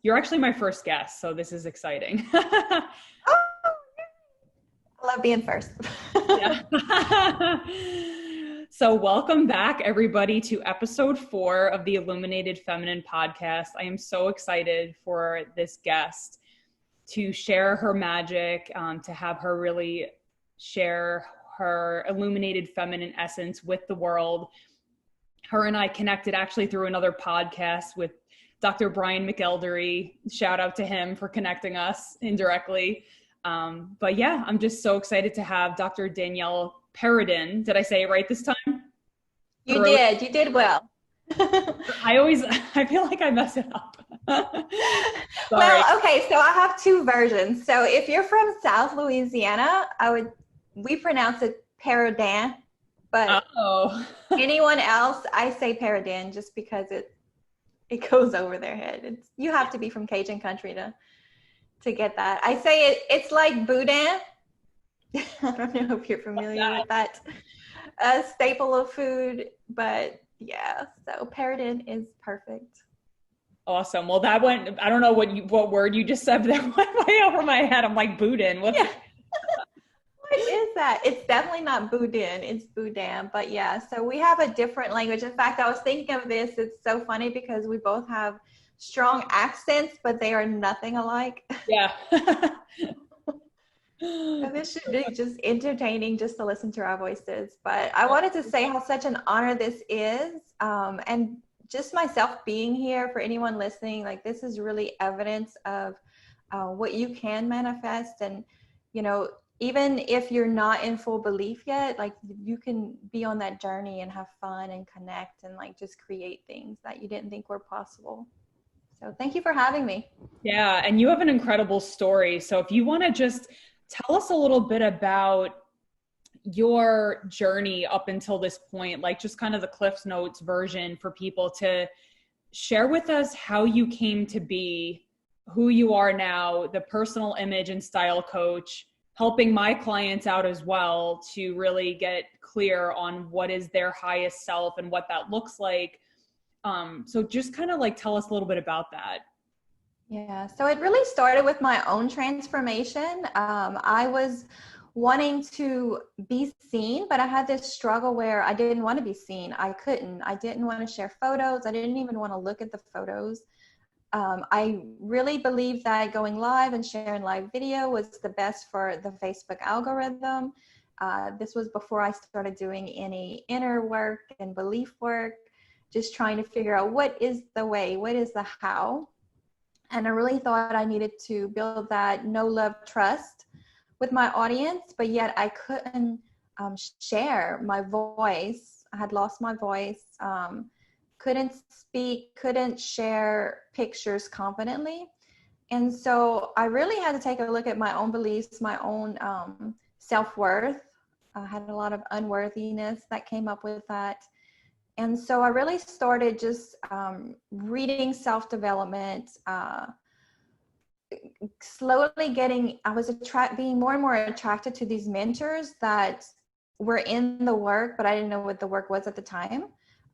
You're actually my first guest, so this is exciting. Oh, I love being first. Yeah. So welcome back, everybody, to episode 4 of the Illuminated Feminine podcast. I am so excited for this guest to share her magic, to have her really share her illuminated feminine essence with the world. Her and I connected actually through another podcast with Dr. Brian McElderry. Shout out to him for connecting us indirectly. But yeah, I'm just so excited to have Dr. Danielle Perrodin. Did I say it right this time? You did well. I feel like I mess it up. Sorry. Well, okay, so I have two versions. So if you're from South Louisiana, we pronounce it Perrodin, but anyone else, I say Perrodin just because it goes over their head. You have to be from Cajun country to get that. I say it's like boudin. I don't know if you're familiar with that staple of food, but yeah, so Perrodin is perfect. Awesome. Well, that went, I don't know what word you just said, but that went way over my head. I'm like, boudin. What is that? It's definitely not boudin, it's boudin. But yeah, so we have a different language. In fact, I was thinking of this. It's so funny because we both have strong accents, but they are nothing alike. Yeah. So this should be just entertaining just to listen to our voices. But I wanted to say how such an honor this is. And just myself being here, for anyone listening, like this is really evidence of what you can manifest. And, you know, even if you're not in full belief yet, like you can be on that journey and have fun and connect and like just create things that you didn't think were possible. So thank you for having me. Yeah. And you have an incredible story. So if you want to just tell us a little bit about your journey up until this point, like just kind of the Cliff Notes version for people to share with us how you came to be who you are now, the personal image and style coach, helping my clients out as well to really get clear on what is their highest self and what that looks like. So just kind of like tell us a little bit about that. Yeah, so it really started with my own transformation. I was wanting to be seen, but I had this struggle where I didn't want to be seen. I didn't want to share photos. I didn't even want to look at the photos. I really believed that going live and sharing live video was the best for the Facebook algorithm. This was before I started doing any inner work and belief work, just trying to figure out what is the way, what is the how. And I really thought I needed to build that know, love, trust with my audience, but yet I couldn't share my voice. I had lost my voice, couldn't speak, couldn't share pictures confidently. And so I really had to take a look at my own beliefs, my own self-worth. I had a lot of unworthiness that came up with that. And so I really started just reading self-development, slowly I was being more and more attracted to these mentors that were in the work, but I didn't know what the work was at the time.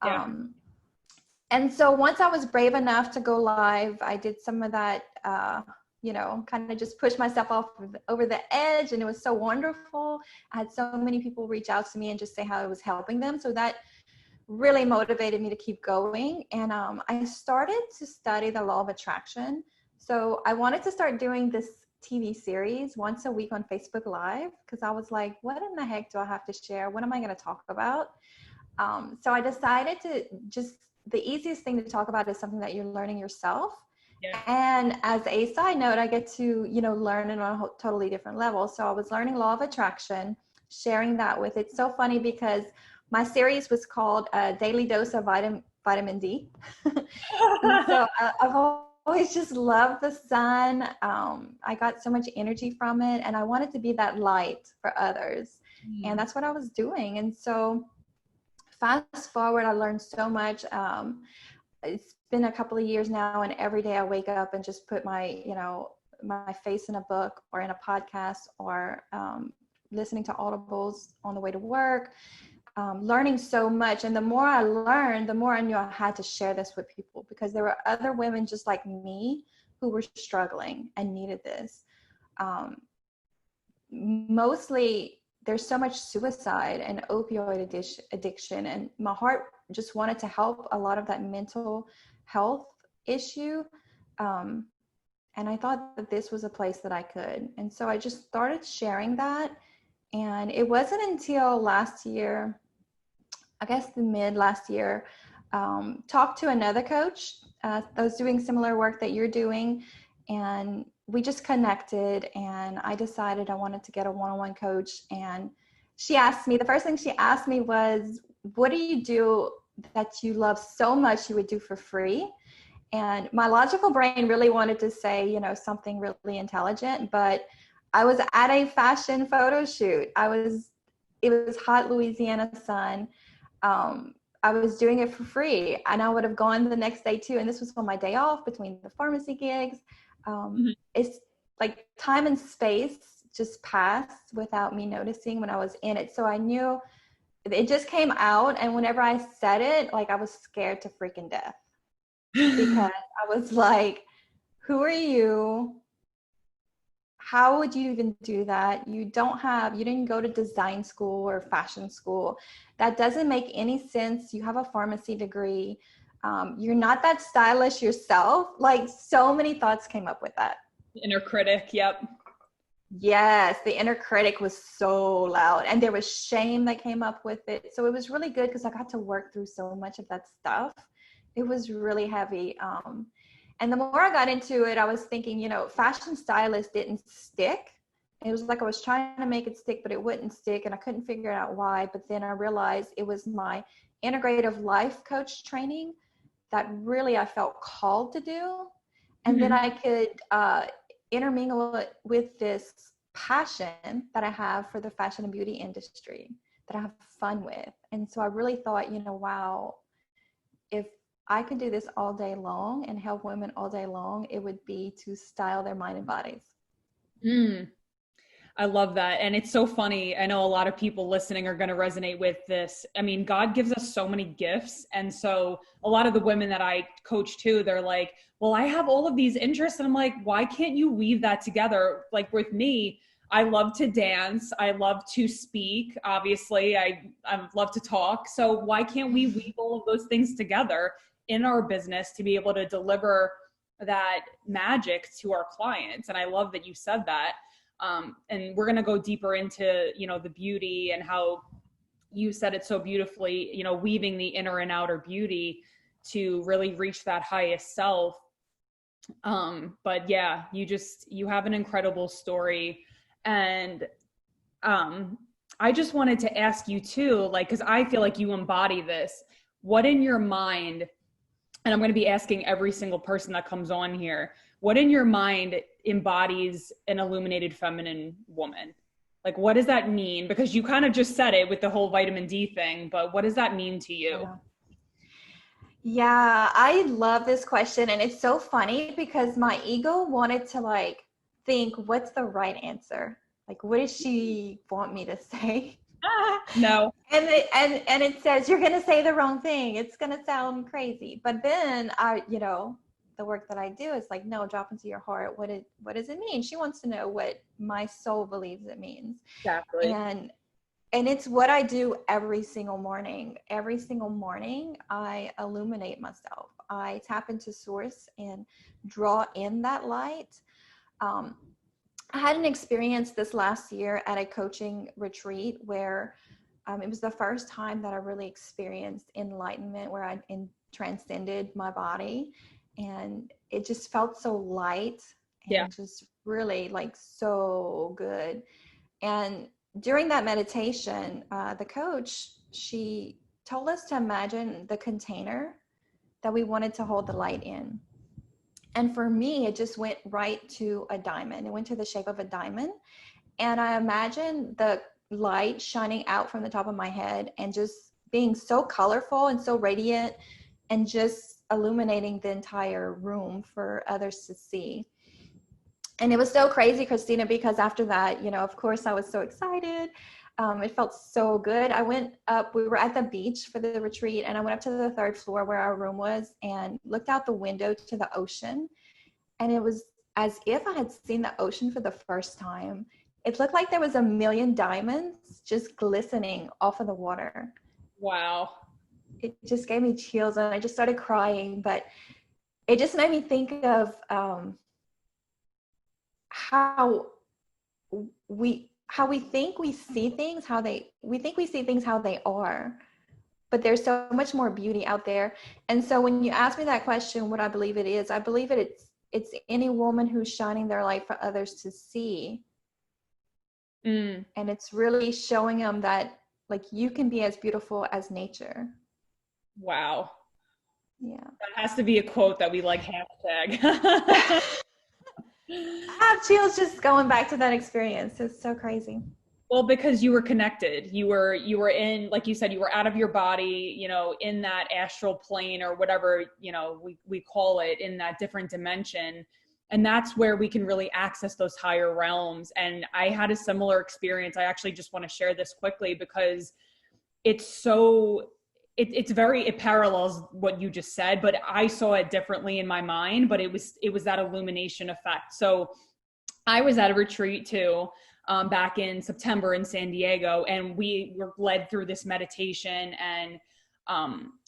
Yeah. And so once I was brave enough to go live, I did some of that, kind of just push myself over the edge, and it was so wonderful. I had so many people reach out to me and just say how it was helping them. So that really motivated me to keep going. And I started to study the law of attraction. So I wanted to start doing this TV series once a week on Facebook Live, because I was like, what in the heck do I have to share? What am I going to talk about? So I decided the easiest thing to talk about is something that you're learning yourself. Yeah. And as a side note, I get to, learn it on a totally different level. So I was learning law of attraction, sharing that with it. It's so funny because my series was called Daily Dose of Vitamin D. So I've always just loved the sun. I got so much energy from it, and I wanted to be that light for others. And that's what I was doing. And so fast forward, I learned so much. It's been a couple of years now, and every day I wake up and just put my face in a book or in a podcast or listening to audibles on the way to work. Learning so much. And the more I learned, the more I knew I had to share this with people, because there were other women just like me who were struggling and needed this. Mostly there's so much suicide and opioid addiction, and my heart just wanted to help a lot of that mental health issue. And I thought that this was a place that I could. And so I just started sharing that. And it wasn't until last year, I guess the mid last year, talked to another coach that was doing similar work that you're doing. And we just connected, and I decided I wanted to get a one-on-one coach. And she asked me, the first thing she asked me was, what do you do that you love so much you would do for free? And my logical brain really wanted to say, you know, something really intelligent, but I was at a fashion photo shoot. It was hot Louisiana sun. I was doing it for free, and I would have gone the next day too. And this was on my day off between the pharmacy gigs. It's like time and space just passed without me noticing when I was in it. So I knew it just came out. And whenever I said it, like, I was scared to freaking death. Because I was like, who are you? How would you even do that? You didn't go to design school or fashion school. That doesn't make any sense. You have a pharmacy degree. You're not that stylish yourself. Like, so many thoughts came up with that. Inner critic. Yep. Yes, the inner critic was so loud, and there was shame that came up with it. So it was really good because I got to work through so much of that stuff. It was really heavy. And the more I got into it, I was thinking, you know, fashion stylist didn't stick. It was like I was trying to make it stick, but it wouldn't stick. And I couldn't figure out why. But then I realized it was my integrative life coach training that really I felt called to do. And then I could intermingle it with this passion that I have for the fashion and beauty industry that I have fun with. And so I really thought, you know, wow, if I could do this all day long and help women all day long, it would be to style their mind and bodies. I love that. And it's so funny. I know a lot of people listening are going to resonate with this. I mean, God gives us so many gifts. And so a lot of the women that I coach too, they're like, well, I have all of these interests. And I'm like, why can't you weave that together? Like with me, I love to dance. I love to speak. Obviously, I love to talk. So why can't we weave all of those things together in our business to be able to deliver that magic to our clients? And I love that you said that. And we're going to go deeper into, you know, the beauty and how you said it so beautifully, you know, weaving the inner and outer beauty to really reach that highest self. But yeah, you have an incredible story. And I just wanted to ask you too, like, because I feel like you embody this. What in your mind, and I'm going to be asking every single person that comes on here, what in your mind embodies an illuminated feminine woman? Like, what does that mean? Because you kind of just said it with the whole vitamin D thing, but what does that mean to you? Yeah, I love this question. And it's so funny because my ego wanted to like think, what's the right answer? Like, what does she want me to say? No. And it says, you're going to say the wrong thing. It's going to sound crazy. But then the work that I do is like, no, drop into your heart. What does it mean? She wants to know what my soul believes it means. Exactly. And it's what I do every single morning. Every single morning, I illuminate myself. I tap into source and draw in that light. I had an experience this last year at a coaching retreat where it was the first time that I really experienced enlightenment, where I transcended my body. And it just felt so light and just really like so good. And during that meditation, the coach, she told us to imagine the container that we wanted to hold the light in. And for me, it just went right to a diamond. It went to the shape of a diamond. And I imagined the light shining out from the top of my head and just being so colorful and so radiant and just illuminating the entire room for others to see. And it was so crazy, Christina, because after that, of course I was so excited. It felt so good. I went up, we were at the beach for the retreat, and I went up to the third floor where our room was and looked out the window to the ocean. and it was as if I had seen the ocean for the first time. It looked like there was a million diamonds just glistening off of the water. Wow. It just gave me chills, and I just started crying. But it just made me think of how we think we see things, we think we see things how they are, but there's so much more beauty out there. And so when you ask me that question, what I believe it is, I believe it's any woman who's shining their light for others to see. And it's really showing them that, like, you can be as beautiful as nature. Wow. Yeah. That has to be a quote that we like hashtag. I have chills just going back to that experience. It's so crazy. Well, because you were connected. You were in, like you said, you were out of your body, you know, in that astral plane or whatever, you know, we call it, in that different dimension. And that's where we can really access those higher realms. And I had a similar experience. I actually just want to share this quickly because it's so, it parallels what you just said, but I saw it differently in my mind, but it was that illumination effect. So I was at a retreat too, back in September in San Diego, and we were led through this meditation, and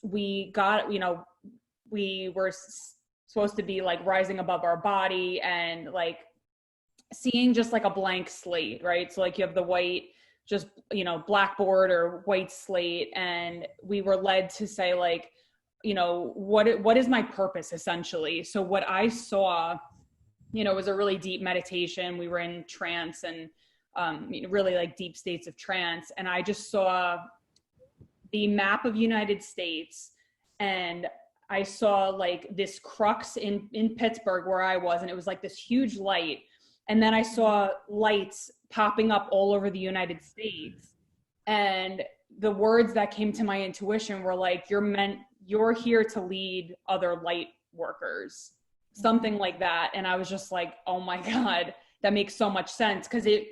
we got, you know, we were supposed to be like rising above our body and like seeing just like a blank slate, right? So like you have the white, just, you know, blackboard or white slate. And we were led to say like, you know, what is my purpose essentially? So what I saw, you know, was a really deep meditation. We were in trance and really like deep states of trance. And I just saw the map of United States, and I saw like this crux in Pittsburgh where I was, and it was like this huge light. And then I saw lights popping up all over the United States. And the words that came to my intuition were like, you're here to lead other light workers, something like that. And I was just like, oh my God, that makes so much sense. Cause it,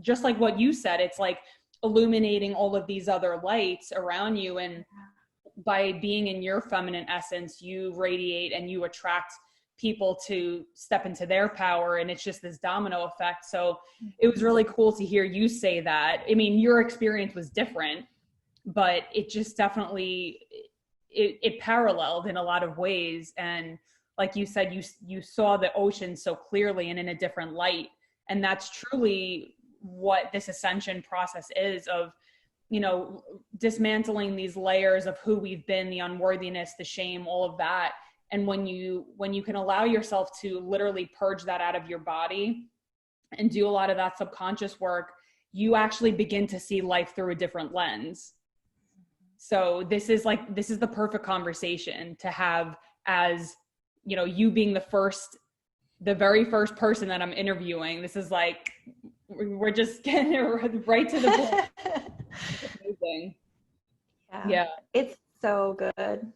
just like what you said, it's like illuminating all of these other lights around you. And by being in your feminine essence, you radiate and you attract people to step into their power. And it's just this domino effect. So it was really cool to hear you say that. I mean, your experience was different, but it just definitely, it paralleled in a lot of ways. And like you said, you saw the ocean so clearly and in a different light. And that's truly what this ascension process is, of, you know, dismantling these layers of who we've been, the unworthiness, the shame, all of that. And when you can allow yourself to literally purge that out of your body and do a lot of that subconscious work, you actually begin to see life through a different lens. So this is the perfect conversation to have, as, you know, you being the very first person that I'm interviewing. This is like, we're just getting right to the point. Amazing. Yeah. It's so good.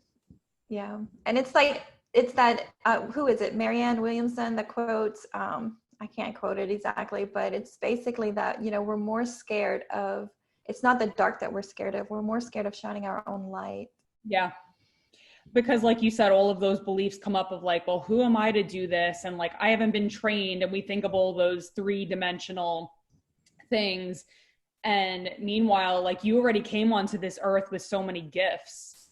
Yeah. And it's like, it's that, who is it? Marianne Williamson, that quotes, I can't quote it exactly, but it's basically that, you know, we're more scared of, it's not the dark that we're scared of. We're more scared of shining our own light. Yeah. Because like you said, all of those beliefs come up of like, well, who am I to do this? And like, I haven't been trained. And we think of all those 3-dimensional things. And meanwhile, like, you already came onto this earth with so many gifts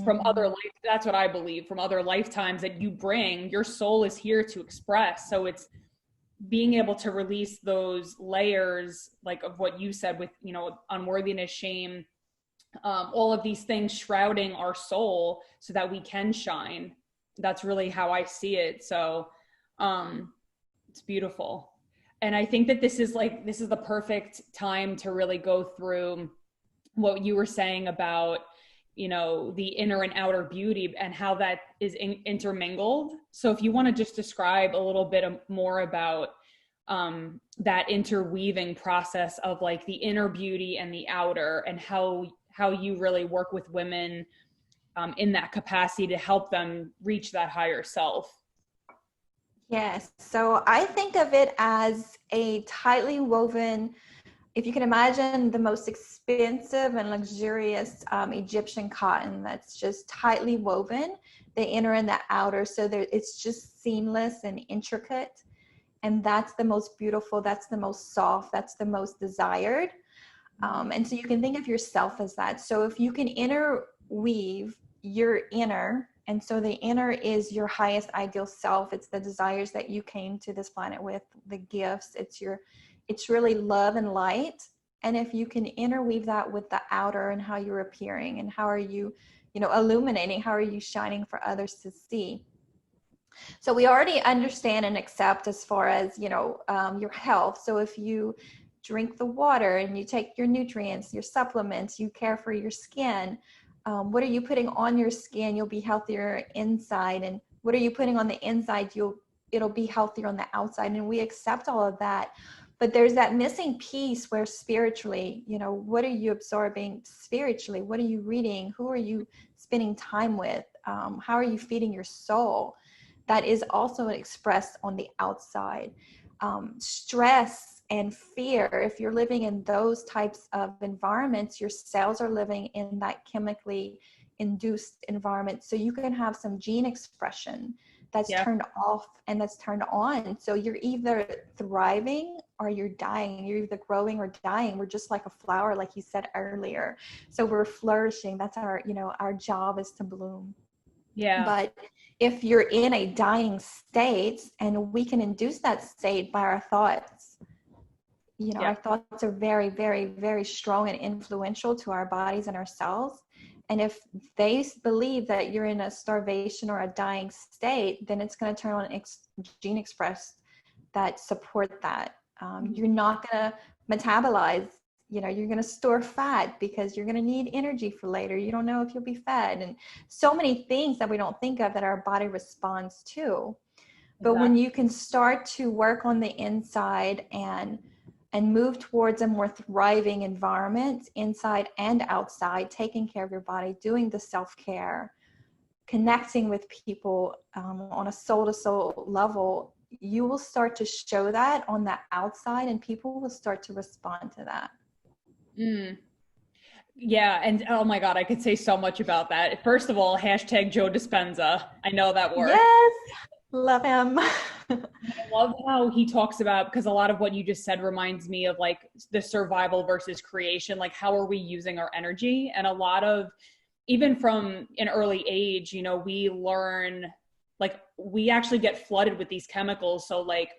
from other life. That's what I believe, from other lifetimes that you bring. Your soul is here to express. So it's being able to release those layers, like of what you said with, you know, unworthiness, shame, all of these things shrouding our soul so that we can shine. That's really how I see it. So it's beautiful. And I think that this is the perfect time to really go through what you were saying about, you know, the inner and outer beauty and how that is intermingled. So if you want to just describe a little bit more about that interweaving process of like the inner beauty and the outer, and how you really work with women in that capacity to help them reach that higher self. Yes. So I think of it as a tightly woven, if you can imagine the most expensive and luxurious Egyptian cotton that's just tightly woven. the inner and the outer. So there, it's just seamless and intricate. And that's the most beautiful, that's the most soft, that's the most desired. And so you can think of yourself as that. So if you can interweave your inner, and so the inner is your highest ideal self. It's the desires that you came to this planet with, the gifts. It's really love and light. And if you can interweave that with the outer and how you're appearing and how are you, illuminating, how are you shining for others to see? So we already understand and accept as far as, your health. So if you drink the water and you take your nutrients, your supplements, you care for your skin, what are you putting on your skin? You'll be healthier inside. And what are you putting on the inside? It'll be healthier on the outside. And we accept all of that. But there's that missing piece where spiritually, what are you absorbing spiritually? What are you reading? Who are you spending time with? How are you feeding your soul? That is also expressed on the outside. Stress and fear, if you're living in those types of environments, your cells are living in that chemically induced environment. So you can have some gene expression that's turned off and that's turned on. So you're either thriving or you're dying. You're either growing or dying. We're just like a flower, like you said earlier. So we're flourishing. That's our job is to bloom. Yeah. But if you're in a dying state, and we can induce that state by our thoughts, our thoughts are very, very, very strong and influential to our bodies and our cells. And if they believe that you're in a starvation or a dying state, then it's going to turn on gene express that support that. You're not going to metabolize. You're going to store fat because you're going to need energy for later. You don't know if you'll be fed, and so many things that we don't think of that our body responds to. But when you can start to work on the inside and move towards a more thriving environment inside and outside, taking care of your body, doing the self-care, connecting with people on a soul-to-soul level, you will start to show that on the outside, and people will start to respond to that. Yeah. And oh my God, I could say so much about that. First of all, hashtag Joe Dispenza. I know that word. Yes. Love him. I love how he talks about, because a lot of what you just said reminds me of like the survival versus creation, like how are we using our energy? And a lot of, even from an early age, we learn, like we actually get flooded with these chemicals. So like,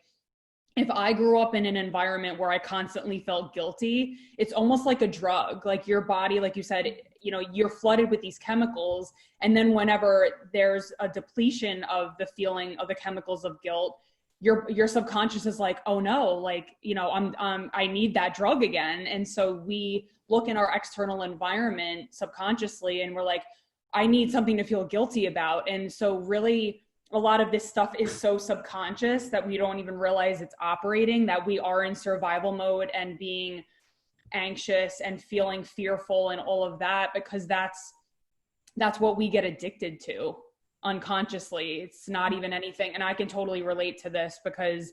if I grew up in an environment where I constantly felt guilty, it's almost like a drug. Like your body, like you said, you're flooded with these chemicals. And then whenever there's a depletion of the feeling of the chemicals of guilt, your subconscious is like, oh no, like, I need that drug again. And so we look in our external environment subconsciously and we're like, I need something to feel guilty about. And so really, a lot of this stuff is so subconscious that we don't even realize it's operating, that we are in survival mode and being anxious and feeling fearful and all of that, because that's what we get addicted to unconsciously. It's not even anything. And I can totally relate to this because,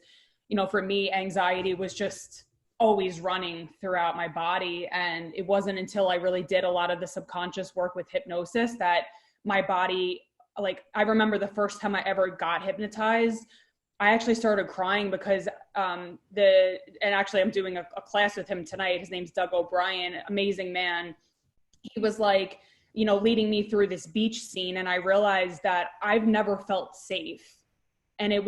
for me, anxiety was just always running throughout my body. And it wasn't until I really did a lot of the subconscious work with hypnosis that my body, like, I remember the first time I ever got hypnotized, I actually started crying because and actually I'm doing a class with him tonight. His name's Doug O'Brien, amazing man. He was like, leading me through this beach scene. And I realized that I've never felt safe. And I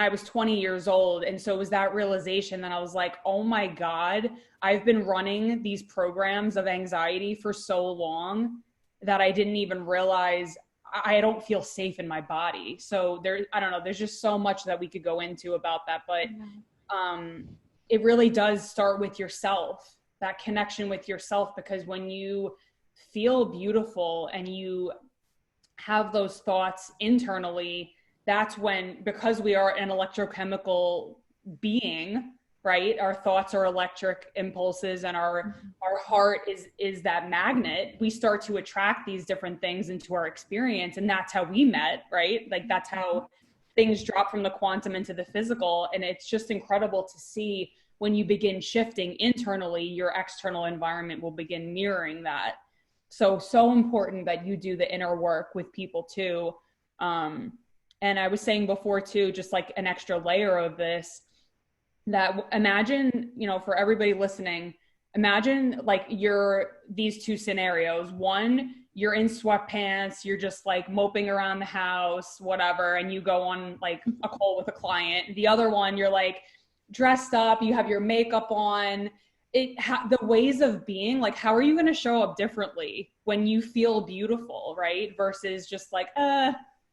was 20 years old. And so it was that realization that I was like, oh my God, I've been running these programs of anxiety for so long that I didn't even realize I don't feel safe in my body. So I don't know, there's just so much that we could go into about that, but it really does start with yourself, that connection with yourself, because when you feel beautiful and you have those thoughts internally, that's when, because we are an electrochemical being, right? Our thoughts are electric impulses, and our heart is that magnet. We start to attract these different things into our experience. And that's how we met, right? Like that's how things drop from the quantum into the physical. And it's just incredible to see when you begin shifting internally, your external environment will begin mirroring that. So important that you do the inner work with people too. And I was saying before too, just like an extra layer of this, that imagine, you know, for everybody listening, imagine like these two scenarios. One, you're in sweatpants, you're just like moping around the house, whatever, and you go on like a call with a client. The other one, you're like dressed up, you have your makeup on. The ways of being, like, how are you going to show up differently when you feel beautiful, right? Versus just like,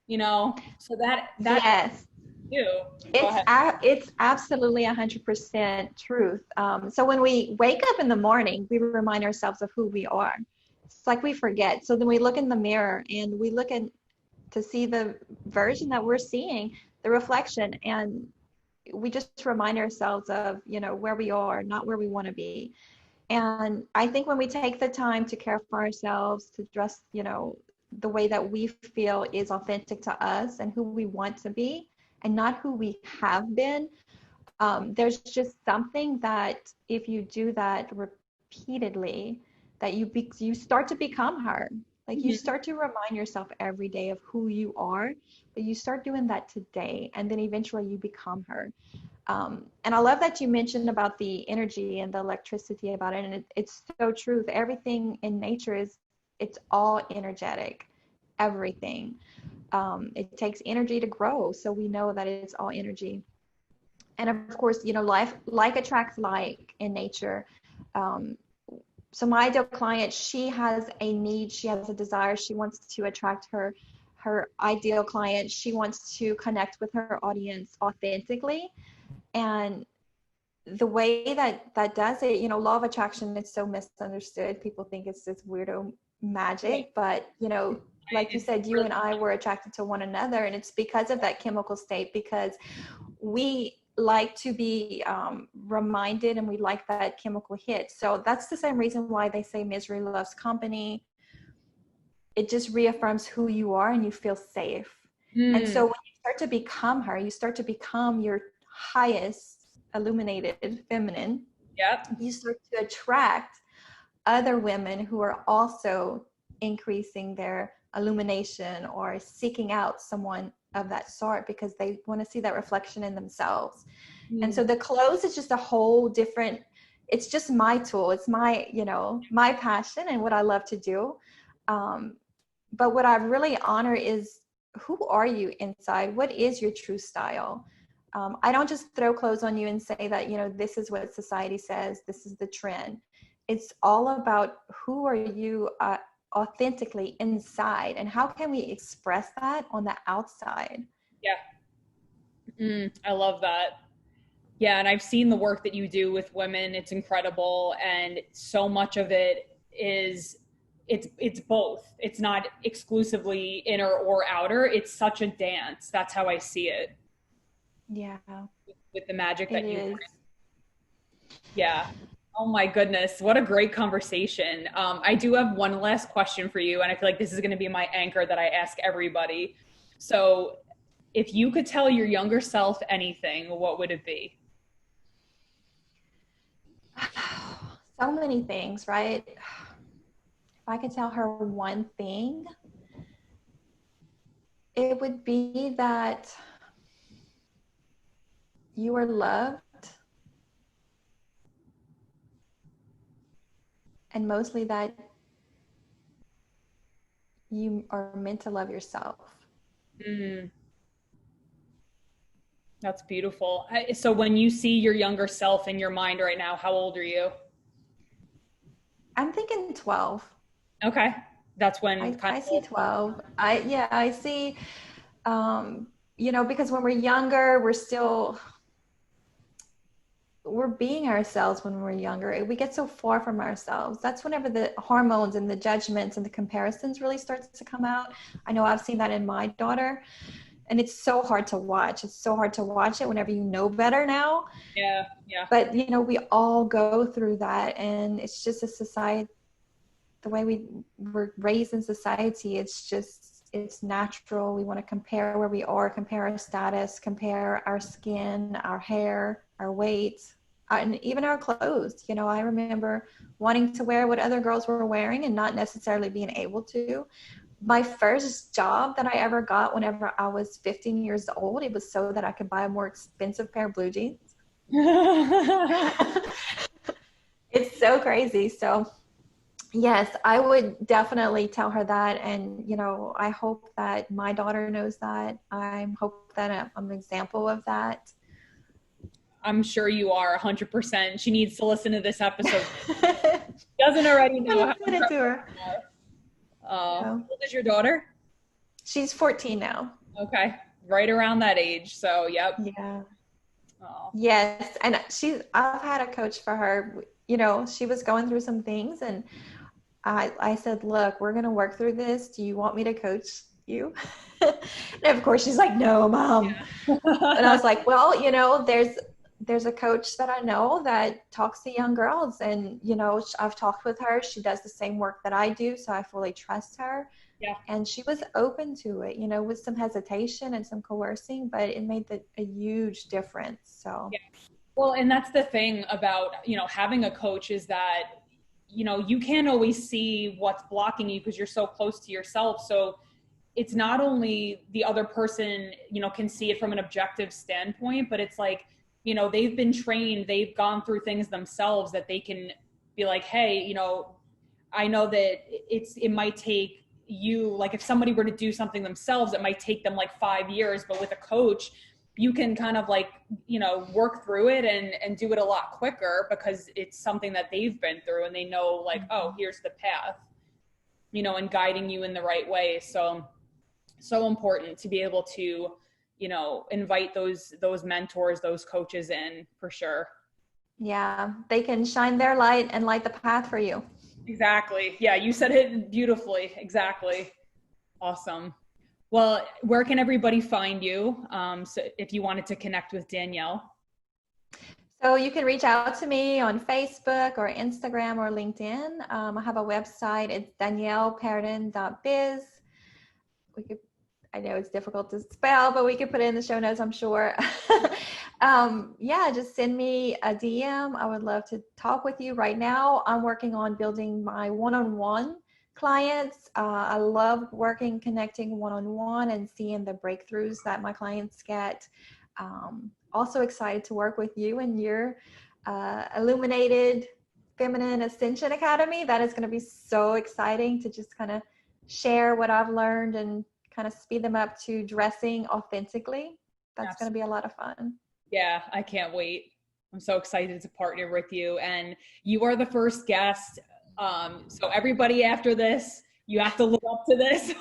you know, so that Yes. you. It's absolutely 100% truth. So when we wake up in the morning, we remind ourselves of who we are. It's like we forget. So then we look in the mirror and we look to see the version that we're seeing, the reflection, and we just remind ourselves of, you know, where we are, not where we want to be. And I think when we take the time to care for ourselves, to dress, you know, the way that we feel is authentic to us and who we want to be, and not who we have been, there's just something that if you do that repeatedly, that you start to become her. Like you start to remind yourself every day of who you are, but you start doing that today, and then eventually you become her. And I love that you mentioned about the energy and the electricity about it, and it's so true. Everything in nature it's all energetic, everything. It takes energy to grow, so we know that it's all energy. And of course, you know, like attracts like in nature. So my ideal client, she has a need, she has a desire, she wants to attract her ideal client. She wants to connect with her audience authentically. And the way that does it, you know, law of attraction, it's so misunderstood. People think it's this weirdo magic, but you know, like you said, you and I were attracted to one another, and it's because of that chemical state, because we like to be reminded, and we like that chemical hit. So that's the same reason why they say misery loves company. It just reaffirms who you are, and you feel safe. And so when you start to become her, you start to become your highest illuminated feminine. Yep. You start to attract other women who are also increasing their illumination or seeking out someone of that sort, because they want to see that reflection in themselves. And so the clothes is just a whole different, it's just my tool. It's my, you know, my passion and what I love to do. But what I really honor is, who are you inside? What is your true style? I don't just throw clothes on you and say that, you know, this is what society says, this is the trend. It's all about who are you authentically inside, and how can we express that on the outside? Yeah. I love that. Yeah, and I've seen the work that you do with women. It's incredible, and so much of it is it's both. It's not exclusively inner or outer. It's such a dance. That's how I see it. Yeah, With the magic that you is. bring. Yeah. Oh my goodness, what a great conversation. I do have one last question for you, and I feel like this is going to be my anchor that I ask everybody. So, if you could tell your younger self anything, what would it be? So many things, right? If I could tell her one thing, it would be that you are loved, and mostly that you are meant to love yourself. Mm, that's beautiful. So, when you see your younger self in your mind right now, how old are you? I'm thinking 12. Okay. That's when kind I of. see 12. I see, you know, because when we're younger, we're being ourselves when we're younger. We get so far from ourselves. That's whenever the hormones and the judgments and the comparisons really starts to come out. I know I've seen that in my daughter, and it's so hard to watch. It's so hard to watch it whenever you know better now. Yeah, yeah. But, you know, we all go through that, and it's just a society, the way we were raised in society. It's natural. We want to compare where we are, compare our status, compare our skin, our hair, our weight, and even our clothes. You know, I remember wanting to wear what other girls were wearing and not necessarily being able to, my first job that I ever got whenever I was 15 years old, it was so that I could buy a more expensive pair of blue jeans. It's so crazy. So yes, I would definitely tell her that. And, you know, I hope that my daughter knows that. I hope that I'm an example of that. I'm sure you are 100%. She needs to listen to this episode. She doesn't already know how send it to her. How old is your daughter? She's 14 now. Okay. Right around that age. So, yep. Yeah. Oh. Yes. And I've had a coach for her. You know, she was going through some things and I said, look, we're going to work through this. Do you want me to coach you? And of course she's like, no, Mom. Yeah. And I was like, well, you know, there's a coach that I know that talks to young girls, and, you know, I've talked with her. She does the same work that I do. So I fully trust her. Yeah. And she was open to it, you know, with some hesitation and some coercing, but it made a huge difference. So, yeah. Well, and that's the thing about, you know, having a coach is that, you know, you can't always see what's blocking you because you're so close to yourself. So it's not only the other person, you know, can see it from an objective standpoint, but it's like, you know, they've been trained, they've gone through things themselves that they can be like, hey, you know, I know that it might take you, like if somebody were to do something themselves, it might take them like 5 years, but with a coach, you can kind of like, you know, work through it and do it a lot quicker because it's something that they've been through and they know like, oh, here's the path, you know, and guiding you in the right way. So important to be able to, you know, invite those mentors, those coaches in for sure. Yeah, they can shine their light and light the path for you. Exactly. Yeah, you said it beautifully. Exactly. Awesome. Well, where can everybody find you? So if you wanted to connect with Danielle. So you can reach out to me on Facebook or Instagram or LinkedIn. I have a website. It's danielleperrodin.biz. I know it's difficult to spell, but we could put it in the show notes, I'm sure. Yeah, just send me a DM. I would love to talk with you. Right now, I'm working on building my one-on-one clients. I love connecting one-on-one and seeing the breakthroughs that my clients get. Also excited to work with you and your Illuminated Feminine Ascension Academy. That is going to be so exciting to just kind of share what I've learned and kind of speed them up to dressing authentically. That's going to be a lot of fun. Yeah, I can't wait. I'm so excited to partner with you. And you are the first guest. So everybody after this, you have to live up to this.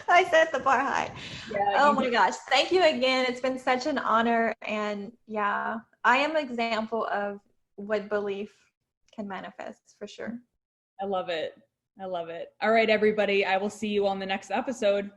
I set the bar high. Yeah, oh my gosh. Thank you again. It's been such an honor. And yeah, I am an example of what belief can manifest for sure. I love it. I love it. All right, everybody. I will see you on the next episode.